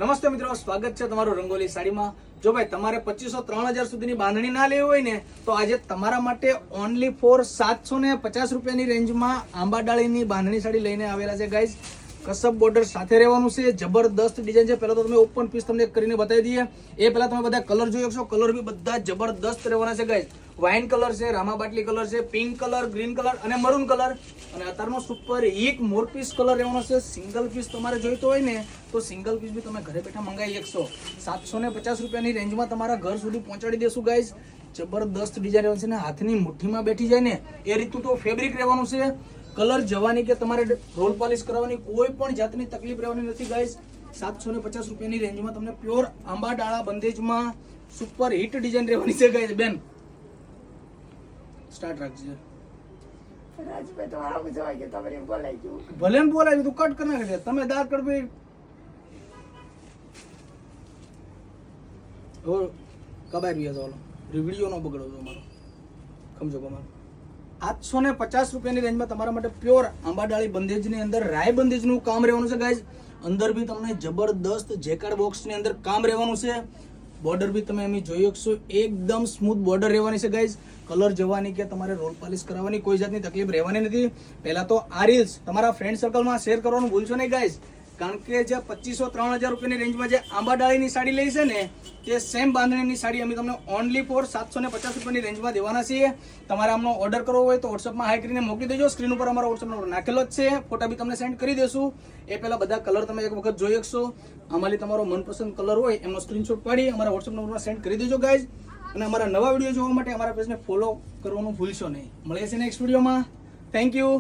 નમસ્તે મિત્રો, સ્વાગત છે તમારું રંગોલી સાડીમાં। જો ભાઈ તમારે 2500-3000 સુધીની બાંધણી ના લેવી હોય ને તો આજે તમારા માટે ઓનલી ફોર 750 રૂપિયાની રેન્જમાં આંબા ડાળીની બાંધણી સાડી લઈને આવેલા છે ગાઈઝ। કસબ બોર્ડર સાથે રહેવાનું છે, જબરદસ્ત ડિઝાઇન છે। પહેલા તો તમે ઓપન પીસ તમને કરીને બતાવી દઈએ। એ પહેલા તમે બધા કલર જોઈ શકશો, કલર બી બધા જબરદસ્ત રહેવાના છે ગાઈઝ। વાઇન કલર છે, રામા બાટલી કલર છે, પિંક કલર, ગ્રીન કલર અને મરૂન કલર અને અત્યારનો સુપર હિટ મોરપીસ કલર રહેવાનો છે। સિંગલ પીસ તમારે જોઈતો હોય ને તો સિંગલ પીસ બી તમે ઘરે બેઠા મંગાવી શકશો। 750 રૂપિયાની રેન્જમાં તમારા ઘર સુધી પહોંચાડી દેશું ગાઈઝ। જબરદસ્ત ડિઝાઇન રહેવાનું છે ને હાથની મુઠ્ઠીમાં બેઠી જાય ને એ રીતનું તો ફેબ્રિક રહેવાનું છે। કલર જવાની કે તમારે રોલ પોલિશ કરવાની કોઈ પણ જાતની તકલીફ રહેવાની નથી ગાઈઝ। 750 રૂપિયાની રેન્જમાં તમને પ્યોર આંબા ડાળા બંદેજમાં સુપર હિટ ડિઝાઇન રહેવાની છે ગાઈઝ। બેન સ્ટાર્ટ રાખજે। રાજભાઈ તો આવું જોવાય કે તમારે બોલાઈ ગયું ભલે ને બોલાય તું કટ કરી નાખે તમે દાંત કટ ભાઈ કબાઈ રહ્યા છો વિડીયો નો બગડો તમારો સમજો તમારો। 850 રૂપિયાની રેન્જમાં તમારા માટે પ્યોર આંબાડાળી બંદેજની અંદર રાય બંદેજનું કામ રહેવાનું છે ગાઈઝ। અંદર બી તમને જબરદસ્ત જેકાર્ડ બોક્સની અંદર કામ રહેવાનું છે। બોર્ડર બી તમે એમ જોઈ શકશો, એકદમ સ્મૂથ બોર્ડર રહેવાની છે ગાઈઝ। કલર જવાની કે તમારે રોલ પોલિશ કરાવવાની કોઈ જાતની તકલીફ રહેવાની નથી। પહેલા તો આ રીલ્સ તમારા ફ્રેન્ડ સર્કલમાં શેર કરવાનું ભૂલશો નહીં ગાઈઝ, કારણ કે જે 2500-3000 રૂપિયાની રેન્જમાં જે આંબાડાળીની સાડી લઈ છે ને તે સેમ બાંધણીની સાડી અમે તમને ઓનલી ફોર 750 રૂપિયાની રેન્જમાં દેવાના છીએ। તમારે આમનો ઓર્ડર કરવો હોય તો વોટ્સઅપમાં હાઈ કરીને મોકલી દેજો। સ્ક્રીન ઉપર અમારો વોટ્સઅપ નંબર નાખેલો જ છે, ફોટા બી તમને સેન્ડ કરી દેશું। એ પહેલા બધા કલર તમે એક વખત જોઈ શકશો। આમાંથી તમારો મનપસંદ કલર હોય એમનો સ્ક્રીનશોટ પાડી અમારા વોટ્સઅપ નંબરમાં સેન્ડ કરી દેજો ગાઈઝ। અને અમારા નવા વિડીયો જોવા માટે અમારા પેજને ફોલો કરવાનું ભૂલશો નહીં। મળીએ છીએ નેક્સ્ટ વિડીયોમાં। Thank you.